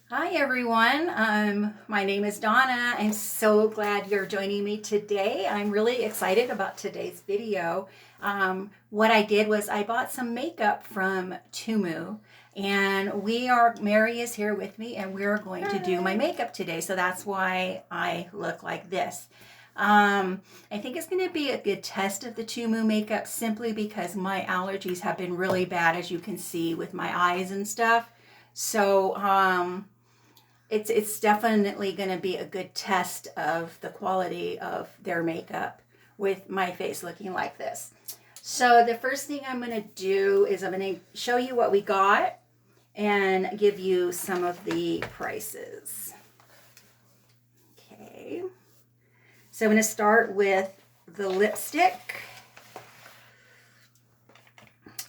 Hi everyone, my name is Donna. I'm so glad you're joining me today. I'm really excited about today's video. What I did was I bought some makeup from Temu, and Mary is here with me, and we're going to do my makeup today. So that's why I look like this. I think it's going to be a good test of the Temu makeup simply because my allergies have been really bad, as you can see with my eyes and stuff. So, it's definitely going to be a good test of the quality of their makeup with my face looking like this. So the first thing I'm going to do is I'm going to show you what we got and give you some of the prices. Okay. So I'm going to start with the lipstick.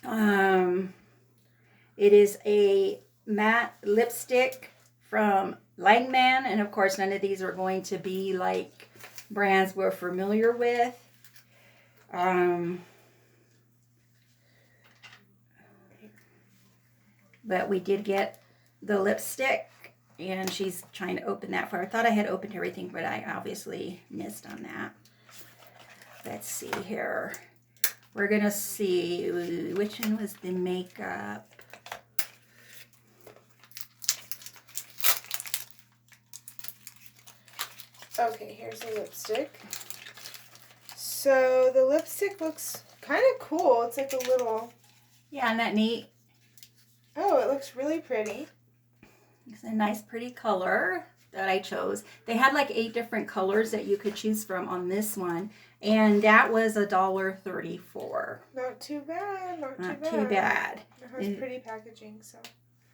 It is a matte lipstick from Langman, and of course none of these are going to be like brands we're familiar with. But we did get the lipstick, and she's trying to open that for her. I thought I had opened everything, but I obviously missed on that. Let's see here. We're gonna see which one was the makeup. Okay, here's the lipstick. So the lipstick looks kind of cool. It's like a little... Yeah, isn't that neat? Oh, it looks really pretty. It's a nice pretty color that I chose. They had like 8 different colors that you could choose from on this one, and that was $1.34. Not too bad, not too bad. It has pretty packaging, so...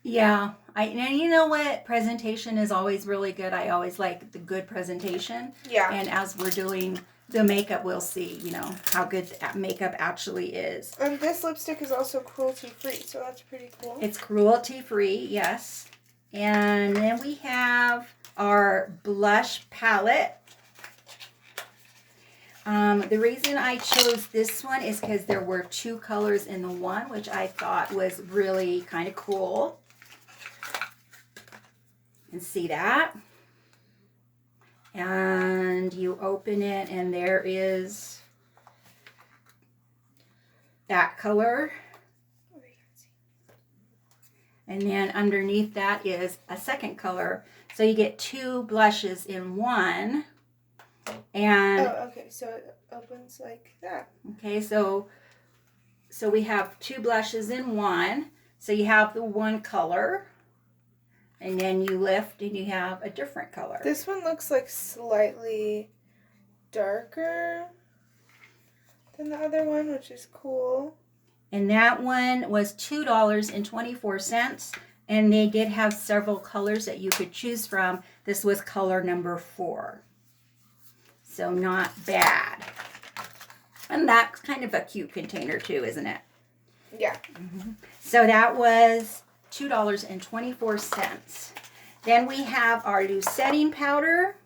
Yeah, and you know what? Presentation is always really good. I always like the good presentation. Yeah. And as we're doing the makeup, we'll see, how good makeup actually is. And this lipstick is also cruelty-free, so that's pretty cool. It's cruelty-free, yes. And then we have our blush palette. The reason I chose this one is because there were 2 colors in the one, which I thought was really kind of cool. And see that? And you open it, and there is that color. And then underneath that is a second color. So you get 2 blushes in one. And oh, okay, so it opens like that. Okay, so we have 2 blushes in one. So you have the one color, and then you lift and you have a different color. This one looks like slightly darker than the other one, which is cool. And that one was $2.24, and they did have several colors that you could choose from. This was color number 4. So not bad. And that's kind of a cute container too, isn't it? Yeah. So that was $2.24. Then we have our loose setting powder.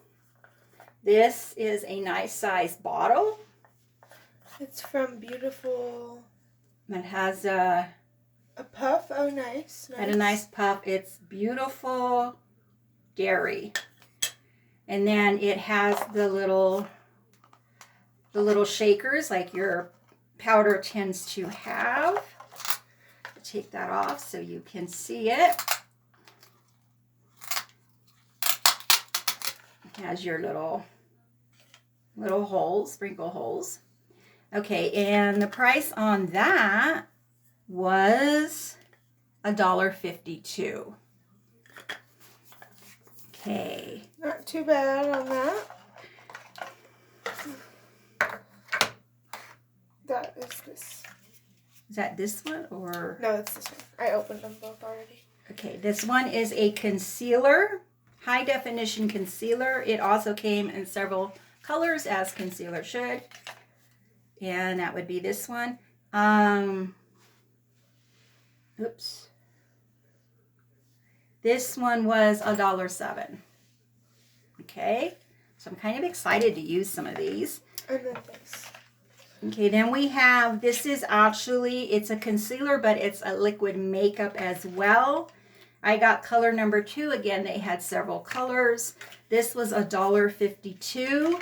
This is a nice size bottle. It's from Beautiful. It has a puff. Oh, nice. Had a nice puff. It's Beautiful Dairy. And then it has the little shakers like your powder tends to have. Take that off so you can see it. It has your little holes, sprinkle holes. Okay, and the price on that was $1.52. Okay. Not too bad on that. That is this. Is that this one or? No, it's this one. I opened them both already. Okay, this one is a concealer, high definition concealer. It also came in several colors, as concealer should. And that would be this one. Oops. This one was $1.07. Okay, so I'm kind of excited to use some of these. And then this. Okay, then we have, this is actually, it's a concealer, but it's a liquid makeup as well. I got color number 2. Again, they had several colors. This was $1.52.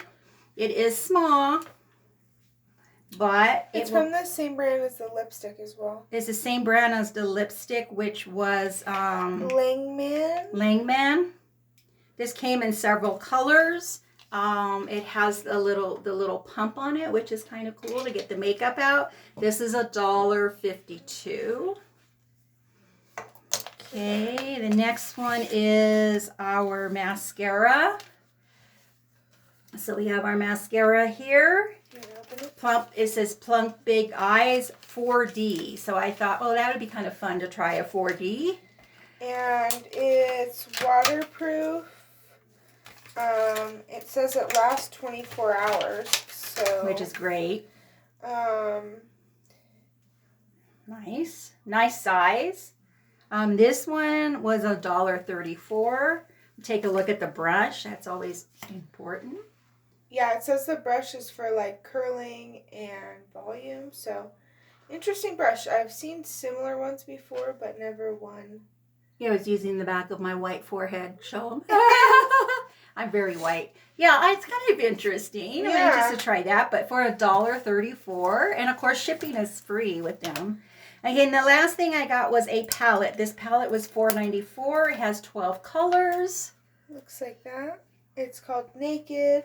It is small, but it's from the same brand as the lipstick as well. It's the same brand as the lipstick, which was Langman. This came in several colors. It has the little pump on it, which is kind of cool to get the makeup out. This is $1.52. Okay, the next one is our mascara. So we have our mascara here. Plump. It says Plump Big Eyes 4D. So I thought, oh, that would be kind of fun to try a 4D. And it's waterproof. It says it lasts 24 hours. So which is great. Nice size. This one was $1.34. Take a look at the brush. That's always important. Yeah, it says the brush is for like curling and volume. So, interesting brush. I've seen similar ones before, but never one. Yeah, I was using the back of my white forehead. Show them. I'm very white. Yeah, it's kind of interesting. I'm anxious to try that, but for $1.34, and of course shipping is free with them. Again, the last thing I got was a palette. This palette was $4.94. It has 12 colors. Looks like that. It's called Nakeds.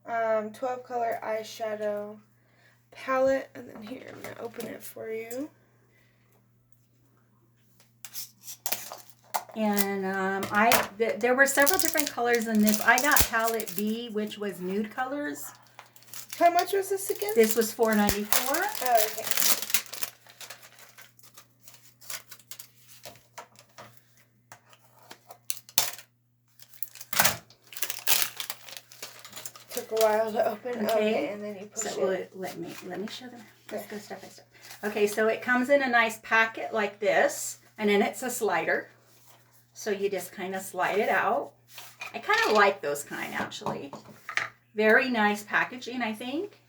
12 color eyeshadow palette. And then here, I'm going to open it for you. And there were several different colors in this. I got palette B, which was nude colors. How much was this again? This was $4.94. Oh, okay. Took a while to open. Okay, and then you push it. Let me show them. Let's go step by step. Okay, so it comes in a nice packet like this, and then it's a slider. So you just kind of slide it out. I kind of like those kind, actually. Very nice packaging, I think.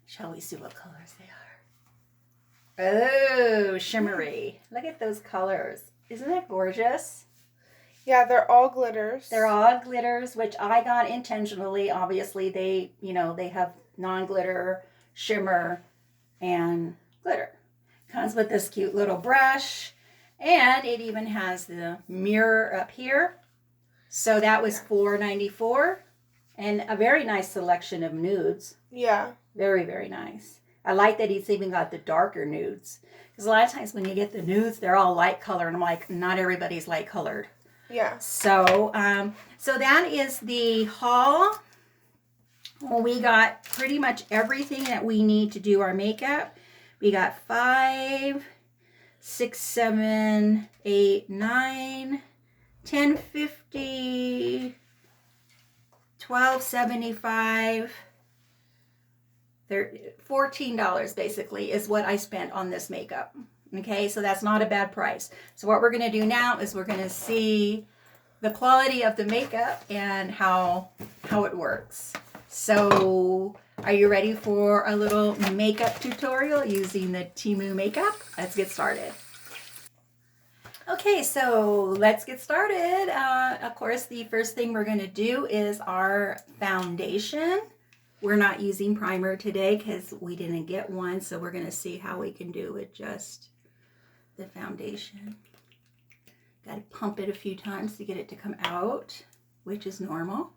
Shall we see what colors they are? Oh, shimmery. Look at those colors. Isn't that gorgeous? Yeah, they're all glitters. They're all glitters, which I got intentionally. Obviously, they have non-glitter, shimmer, and glitter. Comes with this cute little brush. And it even has the mirror up here. So that was $4.94. And a very nice selection of nudes. Yeah. Very, very nice. I like that he's even got the darker nudes. Because a lot of times when you get the nudes, they're all light color. And I'm like, not everybody's light colored. Yeah. So, so that is the haul. Well, we got pretty much everything that we need to do our makeup. We got 5, 6, 7, 8, 9, 10.50, 12.75, $14 basically is what I spent on this makeup. Okay, so that's not a bad price. So what we're going to do now is we're going to see the quality of the makeup and how it works. So are you ready for a little makeup tutorial using the Temu makeup? Let's get started. Okay, so let's get started. Of course, the first thing we're going to do is our foundation. We're not using primer today because we didn't get one, so we're going to see how we can do with just the foundation. Got to pump it a few times to get it to come out, which is normal.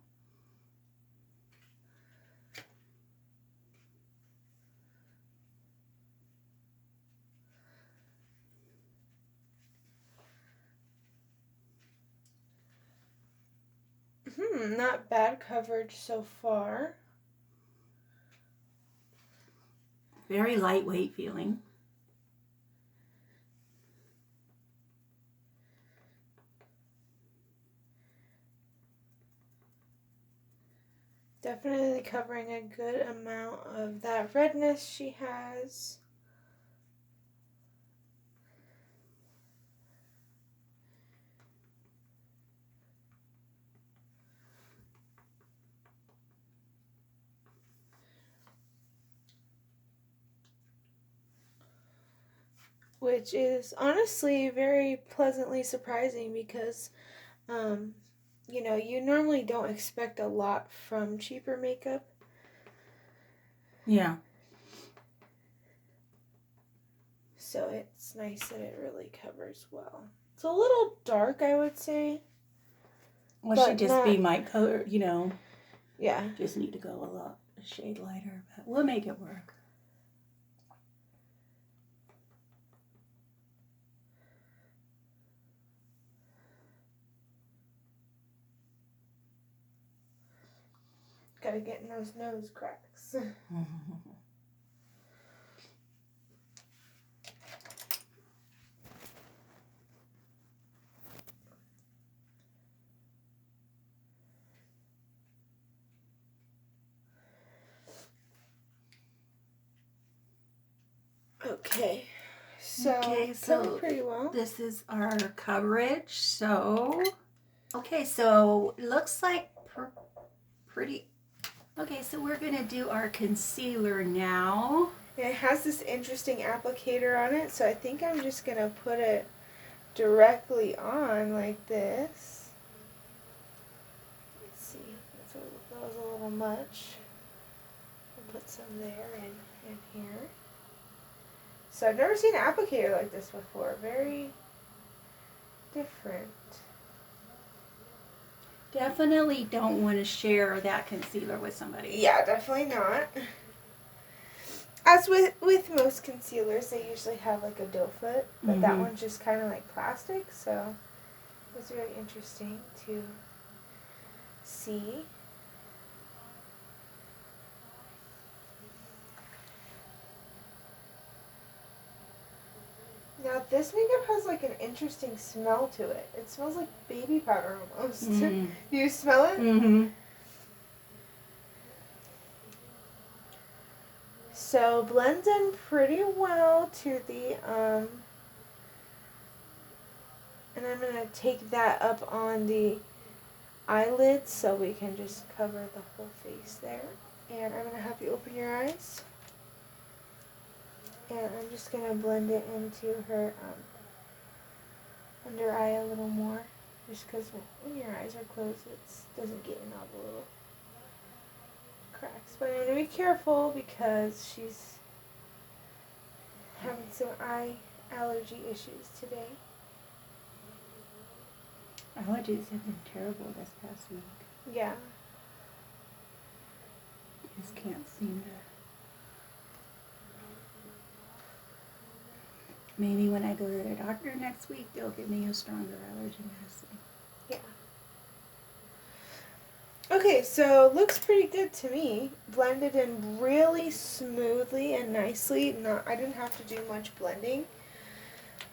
Not bad coverage so far. Very lightweight feeling. Definitely covering a good amount of that redness she has. which is honestly very pleasantly surprising because, um, you normally don't expect a lot from cheaper makeup. Yeah. So it's nice that it really covers well. It's a little dark, I would say. Well, But should just not, be my color, yeah. Just need to go a shade lighter, but we'll make it work. Gotta get in those nose cracks. Okay. So, covered pretty well. This is our coverage. So, okay, so looks like pretty. Okay, so we're gonna do our concealer now. It has this interesting applicator on it, so I think I'm just gonna put it directly on like this. Let's see, that was a little much. I'll put some there and here. So I've never seen an applicator like this before. Very different. Definitely don't want to share that concealer with somebody. Yeah, definitely not. As with most concealers, they usually have like a doe foot, but that one's just kind of like plastic, so it's very interesting to see. Now this makeup has like an interesting smell to it. It smells like baby powder almost. Do you smell it? Mm-hmm. So blends in pretty well to the and I'm gonna take that up on the eyelids so we can just cover the whole face there. And I'm gonna have you open your eyes. And I'm just going to blend it into her under eye a little more. Just because when your eyes are closed, it doesn't get in all the little cracks. But I'm going to be careful because she's having some eye allergy issues today. Allergies have been terrible this past week. Yeah. Just can't seem to. Maybe when I go to the doctor next week, they'll give me a stronger allergy medicine. Yeah. Okay, so looks pretty good to me. Blended in really smoothly and nicely. I didn't have to do much blending.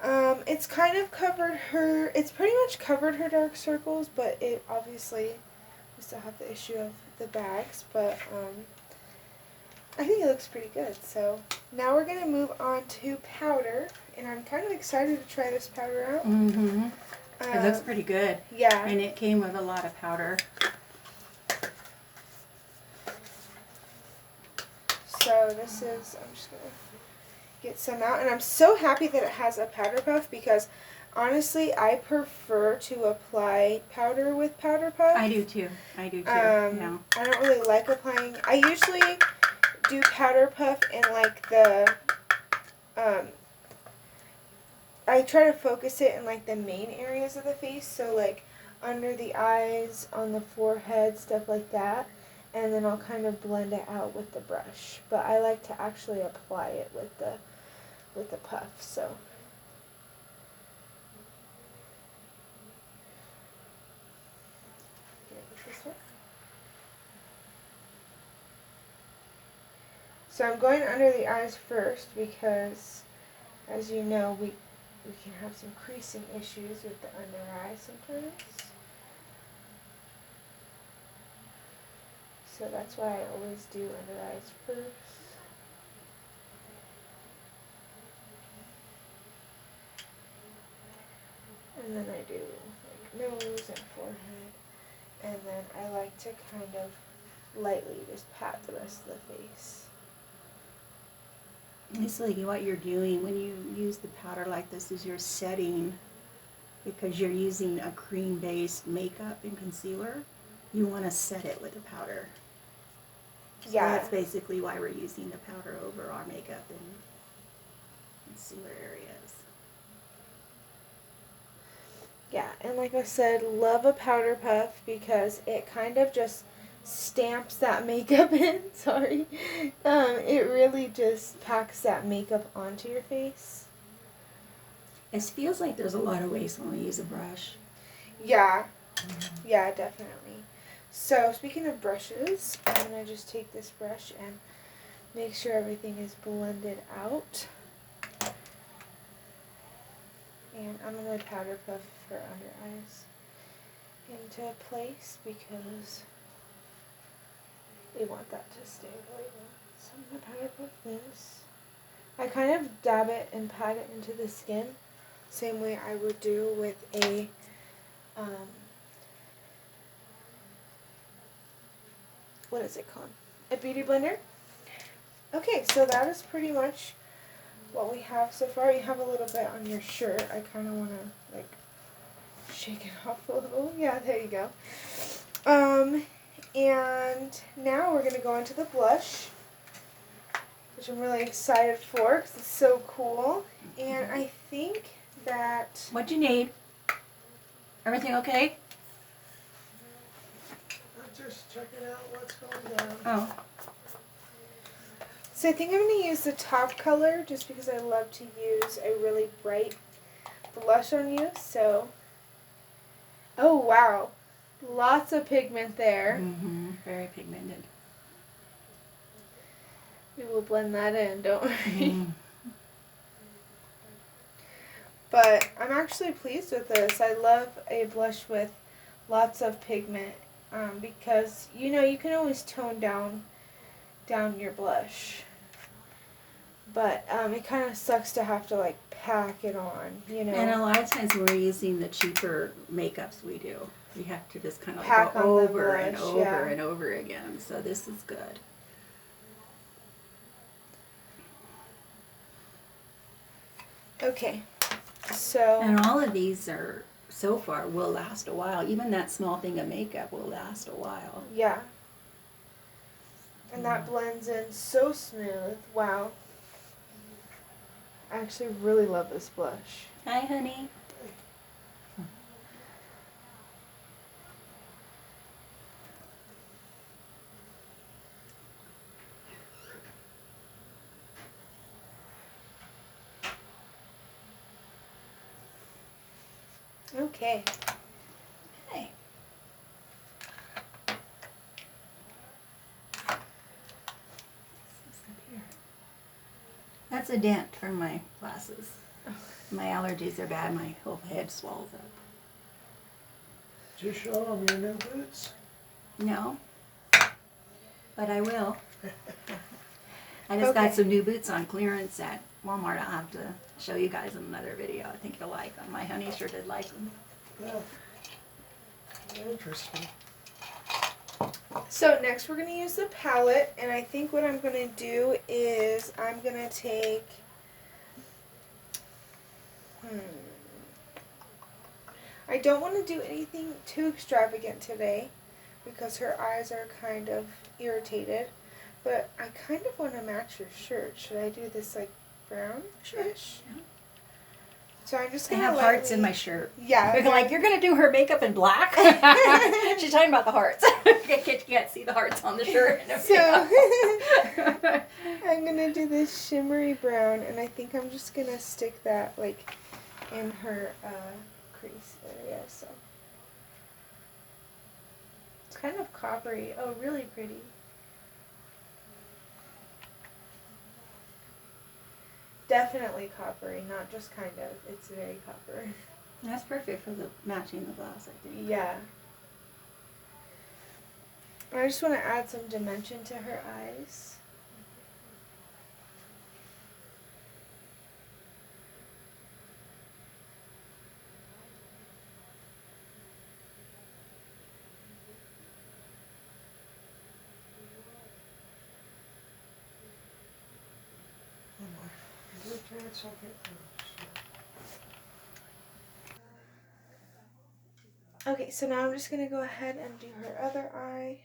It's kind of covered her, it's pretty much covered her dark circles, but it obviously, we still have the issue of the bags, but I think it looks pretty good. So now we're going to move on to powder, and I'm kind of excited to try this powder out. Mm-hmm. It looks pretty good. Yeah. And it came with a lot of powder. So this is, I'm just going to get some out, and I'm so happy that it has a powder puff because honestly I prefer to apply powder with powder puff. I do too. Yeah. I don't really like applying, I usually do powder puff in like the, I try to focus it in like the main areas of the face, so like under the eyes, on the forehead, stuff like that. And then I'll kind of blend it out with the brush. But I like to actually apply it with the puff, so. So I'm going under the eyes first because, as you know, we can have some creasing issues with the under eye sometimes. So that's why I always do under eyes first. And then I do like nose and forehead. And then I like to kind of lightly just pat the rest of the face. Basically, what you're doing when you use the powder like this is you're setting, because you're using a cream-based makeup and concealer, you want to set it with the powder. So Yeah. that's basically why we're using the powder over our makeup and concealer areas. Yeah, and like I said, love a powder puff because it kind of just stamps that makeup in. Sorry. It really just packs that makeup onto your face. It feels like there's a lot of waste when we use a brush. Yeah. Yeah, definitely. So, speaking of brushes, I'm going to just take this brush and make sure everything is blended out. And I'm going to powder puff her under eyes into place because we want that to stay really well. So I'm going to powder puff this. I kind of dab it and pat it into the skin, same way I would do with a what is it called? A beauty blender. Okay, so that is pretty much what we have so far. You have a little bit on your shirt. I kind of want to like shake it off a little. Yeah, there you go. And now we're going to go into the blush, which I'm really excited for because it's so cool. And I think that... What you need? Everything okay? I'm just checking out what's going down. Oh. So I think I'm going to use the top color just because I love to use a really bright blush on you. So, oh wow, lots of pigment there. Mm-hmm. Very pigmented. We will blend that in, don't worry. Mm. But I'm actually pleased with this. I love a blush with lots of pigment because, you know, you can always tone down your blush. But it kind of sucks to have to, like, pack it on, you know. And a lot of times when we're using the cheaper makeups we do, we have to just kind of Pack go on the over and blush, over yeah. and over again. So this is good. Okay, so... And all of these are, so far, will last a while. Even that small thing of makeup will last a while. Yeah. And that blends in so smooth. Wow. I actually really love this blush. Hi, honey. Okay. Hey. That's a dent from my glasses. My allergies are bad. My whole head swells up. Did you show them your new boots? No, but I will. I just got Okay. some new boots on clearance at Walmart. I'll have to show you guys in another video. I think you'll like them. My honey sure did like them. Yeah. Interesting. So next we're going to use the palette, and I think what I'm going to do is I'm going to take... I don't want to do anything too extravagant today because her eyes are kind of irritated, but I kind of want to match your shirt. Should I do this like brownish? Sure. Yeah. So I'm just I going to have hearts in my shirt. Yeah. They're like, you're going to do her makeup in black? She's talking about the hearts. You can't see the hearts on the shirt. So I'm going to do this shimmery brown, and I think I'm just going to stick that like in her crease area. So it's kind of coppery. Oh, really pretty. Definitely coppery, not just kind of. It's very copper. That's perfect for the matching the blouse, I think. Yeah. I just want to add some dimension to her eyes. Oh my. It's okay. Okay, so now I'm just going to go ahead and do her other eye.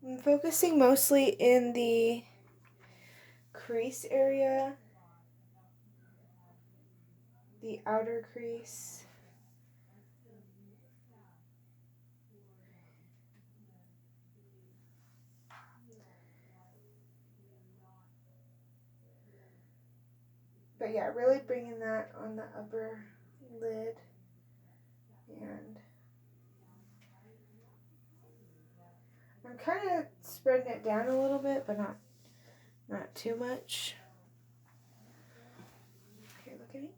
I'm focusing mostly in the crease area, the outer crease. But yeah, really bringing that on the upper lid, and I'm kind of spreading it down a little bit, but not too much. Okay, look at me.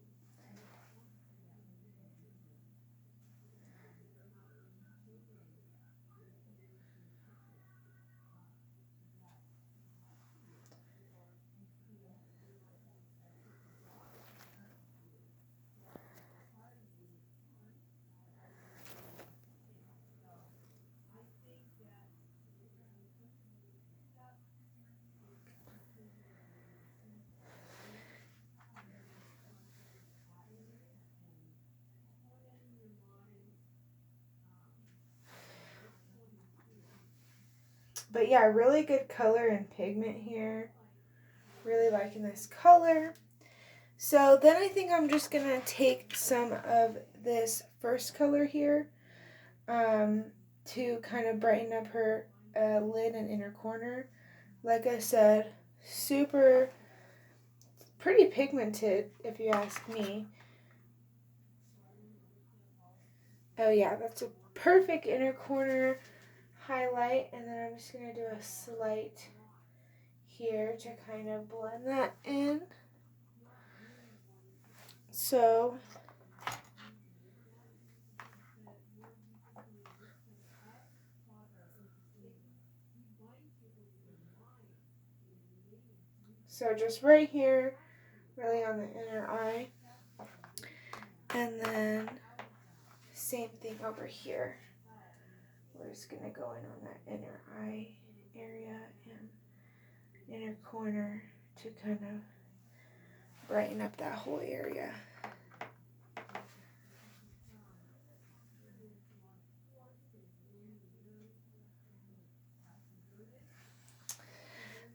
But yeah, really good color and pigment here. Really liking this color. So then I think I'm just going to take some of this first color here to kind of brighten up her lid and inner corner. Like I said, pretty pigmented if you ask me. Oh yeah, that's a perfect inner corner highlight, and then I'm just going to do a slight here to kind of blend that in. So just right here, really on the inner eye. And then same thing over here. We're just going to go in on that inner eye area and inner corner to kind of brighten up that whole area.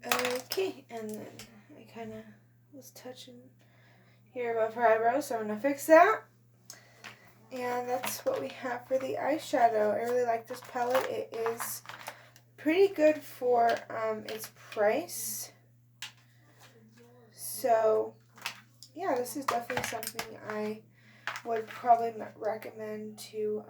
Okay, and then I kind of was touching here above her eyebrows, so I'm going to fix that. And that's what we have for the eyeshadow. I really like this palette. It is pretty good for its price. So, yeah, this is definitely something I would probably recommend to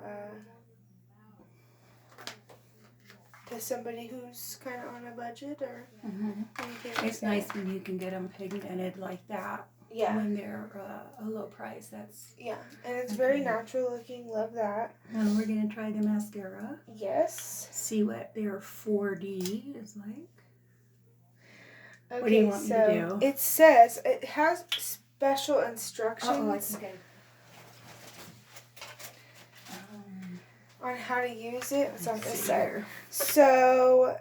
somebody who's kind of on a budget or anything like It's that. nice when you can get them pigmented like that. Yeah. When they're a low price. That's Yeah, and it's very natural looking. Love that. And we're going to try the mascara. Yes. See what their 4D is like. Okay, What do you want me to do? It says it has special instructions Oh, I think on how to use it. It's on this side. here. So,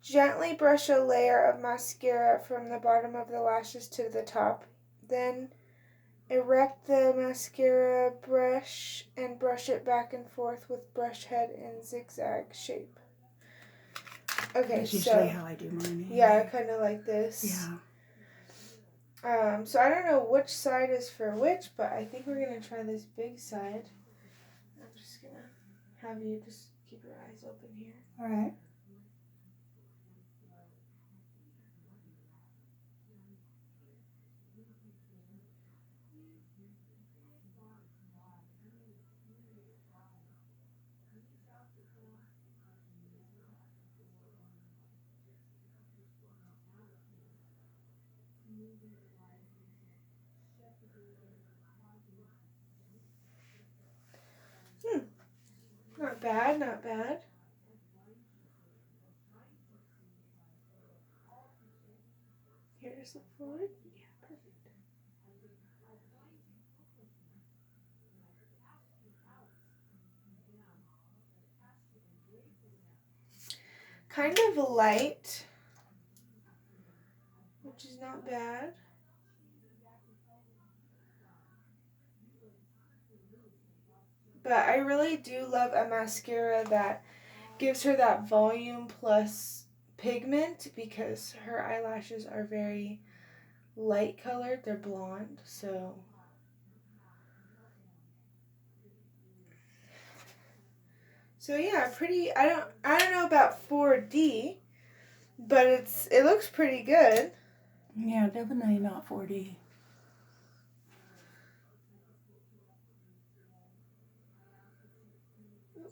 gently brush a layer of mascara from the bottom of the lashes to the top. Then erect the mascara brush and brush it back and forth with brush head in zigzag shape. Okay, That's usually how I do mine. Yeah, kind of like this. Yeah. So I don't know which side is for which, but I think we're gonna try this big side. I'm just gonna have you just keep your eyes open here. All right. Not bad, not bad. Here's the forward. Yeah, perfect. Kind of light She's not bad. But I really do love a mascara that gives her that volume plus pigment, because her eyelashes are very light colored. They're blonde, so yeah, pretty. I don't know about 4D, but it looks pretty good. Yeah, definitely not 4D.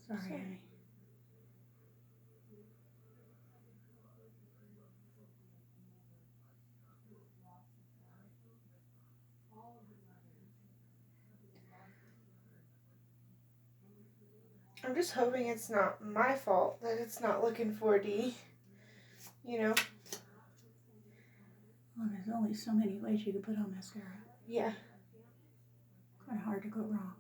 Sorry, honey. I'm just hoping it's not my fault that it's not looking 4D. You know? Well, there's only so many ways you could put on mascara. Yeah. Kind of hard to go wrong.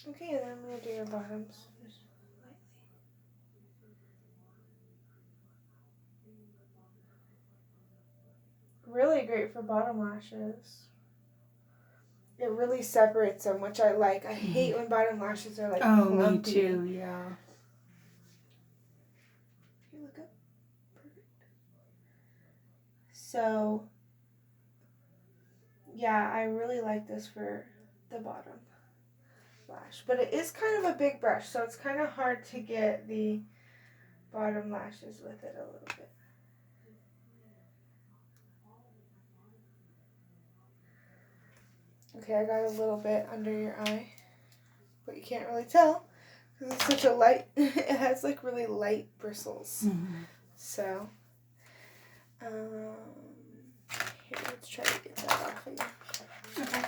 Okay, and then I'm gonna do your bottoms. Just lightly. Really great for bottom lashes. It really separates them, which I like. I hate when bottom lashes are like clumpy. Me too, yeah. Here, look up. Perfect. So, yeah, I really like this for the bottom lash. But it is kind of a big brush, so it's kind of hard to get the bottom lashes with it a little bit. Okay, I got a little bit under your eye, but you can't really tell because it's such a light, it has like really light bristles. Mm-hmm. So, here, let's try to get that off of you. Okay.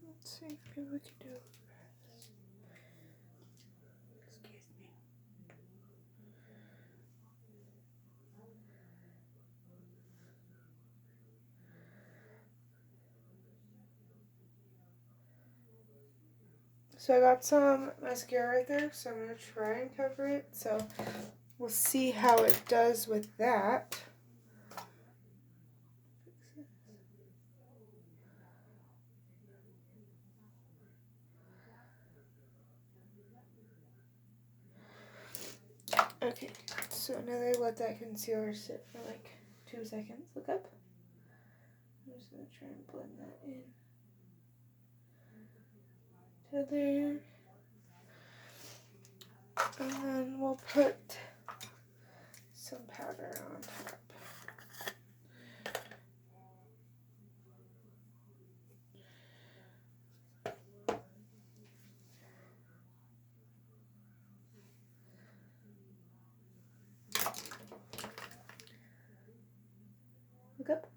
Let's see, maybe we can do it. Excuse me. So I got some mascara right there, so I'm going to try and cover it. So we'll see how it does with that. Okay, so now that I let that concealer sit for like 2 seconds, look up. I'm just going to try and blend that in to there. And then we'll put some powder on top. Look up.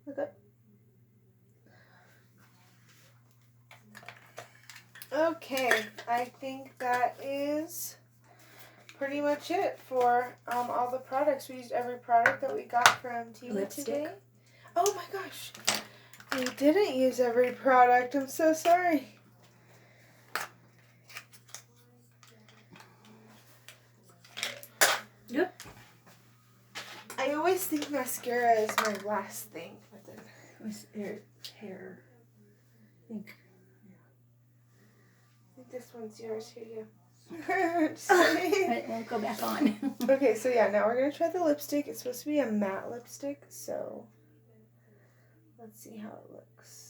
Look up. Okay, I think that is pretty much it for all the products. We used every product that we got from Temu Lipstick. today. Oh my gosh, we didn't use every product. I'm so sorry. Yep. I always think mascara is my last thing. But then What's hair? I think. this one's yours. Here you go. It won't go back on. Okay, so yeah, now we're going to try the lipstick. It's supposed to be a matte lipstick, so let's see how it looks.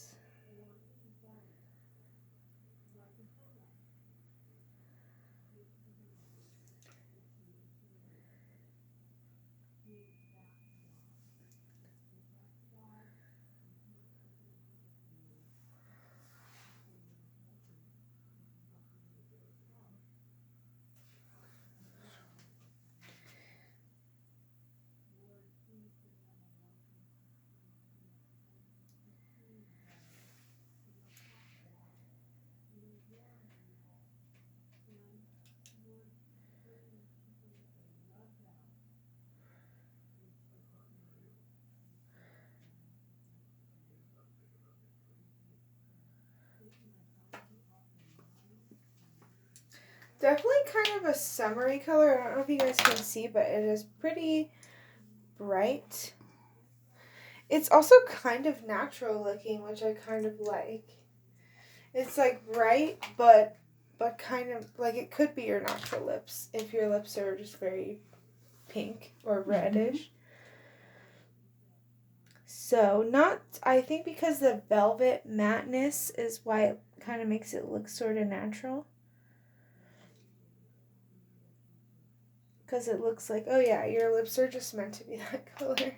definitely kind of a summery color. I don't know if you guys can see, but it is pretty bright. It's also kind of natural looking, which I kind of like. It's like bright, but kind of like it could be your natural lips if your lips are just very pink or reddish. So I think because the velvet matteness is why it kind of makes it look sort of natural. Because it looks like, oh yeah, your lips are just meant to be that color.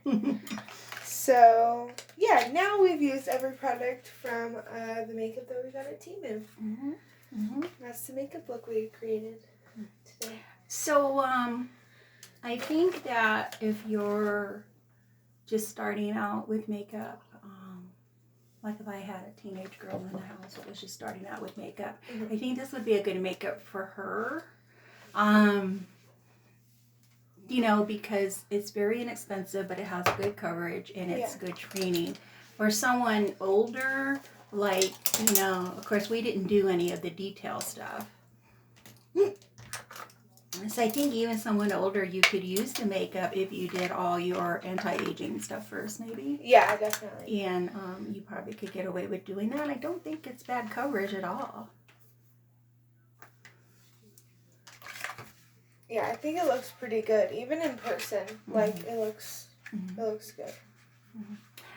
So, yeah, now we've used every product from the makeup that we got at Temu. That's the makeup look we created today. So, I think that if you're just starting out with makeup, like if I had a teenage girl in the house that was just starting out with makeup, I think this would be a good makeup for her. You know, because it's very inexpensive, but it has good coverage and it's good training. For someone older, like, you know, of course we didn't do any of the detail stuff. So I think even someone older, you could use the makeup if you did all your anti-aging stuff first, maybe. Yeah, definitely. And you probably could get away with doing that. I don't think it's bad coverage at all. Yeah, I think it looks pretty good, even in person. Like it looks good.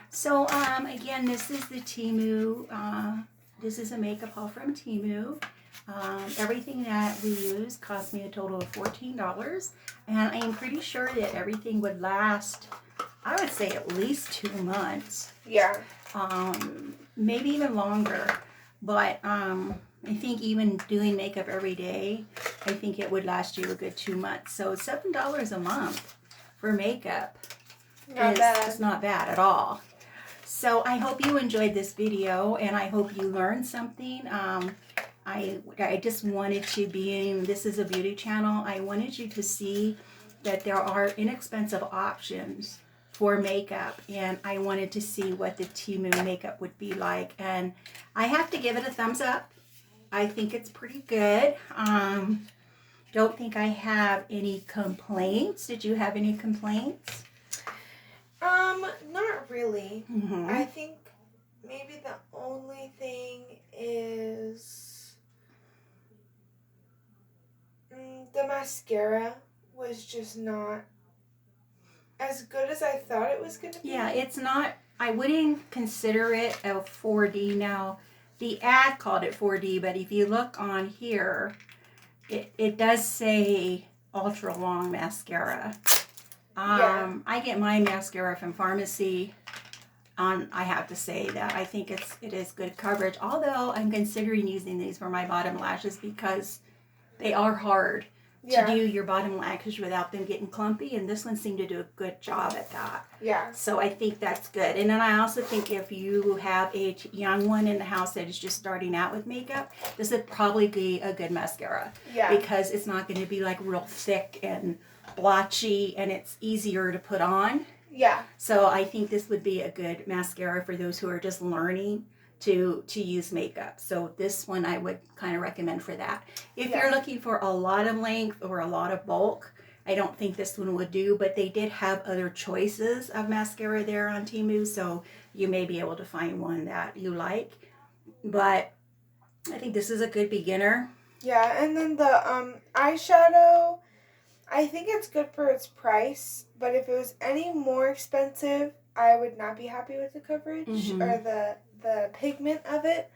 So again, this is the Temu. This is a makeup haul from Temu. Everything that we use cost me a total of $14, and I am pretty sure that everything would last, I would say, at least 2 months. Yeah. Maybe even longer. But I think even doing makeup every day, I think it would last you a good 2 months. So $7 a month for makeup is not bad at all. So I hope you enjoyed this video, and I hope you learned something. I just wanted to, being this is a beauty channel, I wanted you to see that there are inexpensive options for makeup, and I wanted to see what the Temu makeup would be like, and I have to give it a thumbs up. I think it's pretty good. Don't think I have any complaints. Did you have any complaints? Not really. I think maybe the only thing is the mascara was just not as good as I thought it was going to be. Yeah, it's not, I wouldn't consider it a 4D now. The ad called it 4D, but if you look on here, it does say ultra long mascara. I get my mascara from pharmacy. I have to say that I think it is good coverage, although I'm considering using these for my bottom lashes because they are hard to do your bottom lashes without them getting clumpy, and this one seemed to do a good job at that. Yeah. So I think that's good. And then I also think if you have a young one in the house that is just starting out with makeup, this would probably be a good mascara. Yeah. Because it's not going to be like real thick and blotchy, and it's easier to put on. Yeah. So I think this would be a good mascara for those who are just learning to use makeup. So this one I would kind of recommend for that. If you're looking for a lot of length or a lot of bulk, I don't think this one would do, but they did have other choices of mascara there on Temu, so you may be able to find one that you like. But I think this is a good beginner. Yeah, and then the eyeshadow, I think it's good for its price, but if it was any more expensive, I would not be happy with the coverage or the pigment of it.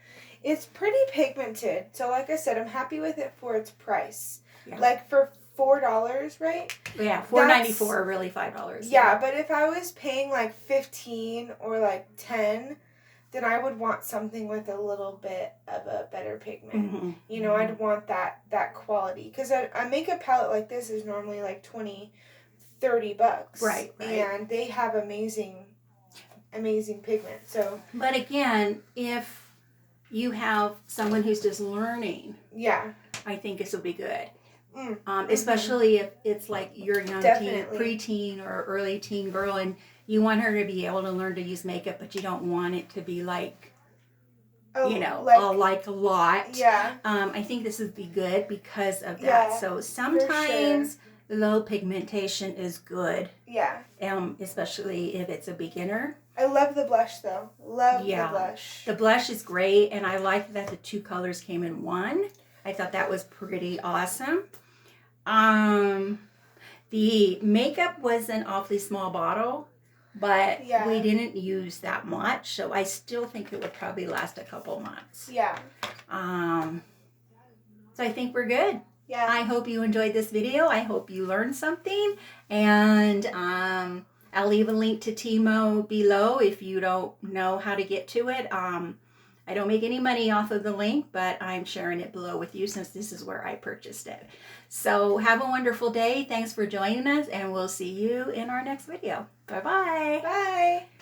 It's pretty pigmented, so like I said, I'm happy with it for its price. Yeah. Like for $4, right? Yeah, $4.94, really $5. Yeah, but if I was paying like $15 or like $10, then I would want something with a little bit of a better pigment. You know, I'd want that quality. Because a makeup palette like this is normally like $20-$30. Right. And they have amazing pigment. So. But again, if you have someone who's just learning, I think this will be good. Especially if it's like you're a young teen, preteen or early teen girl, and you want her to be able to learn to use makeup, but you don't want it to be like Oh, like a lot. Yeah. I think this would be good because of that. Yeah, So sometimes low pigmentation is good. Yeah. Especially if it's a beginner. I love the blush though. Love Yeah. the blush. The blush is great, and I like that the two colors came in one. I thought that was pretty awesome. The makeup was an awfully small bottle, but we didn't use that much, so I still think it would probably last a couple months. Yeah. So I think we're good. Yeah. I hope you enjoyed this video. I hope you learned something, and I'll leave a link to Temu below if you don't know how to get to it. I don't make any money off of the link, but I'm sharing it below with you since this is where I purchased it. So have a wonderful day. Thanks for joining us, and we'll see you in our next video. Bye-bye. Bye.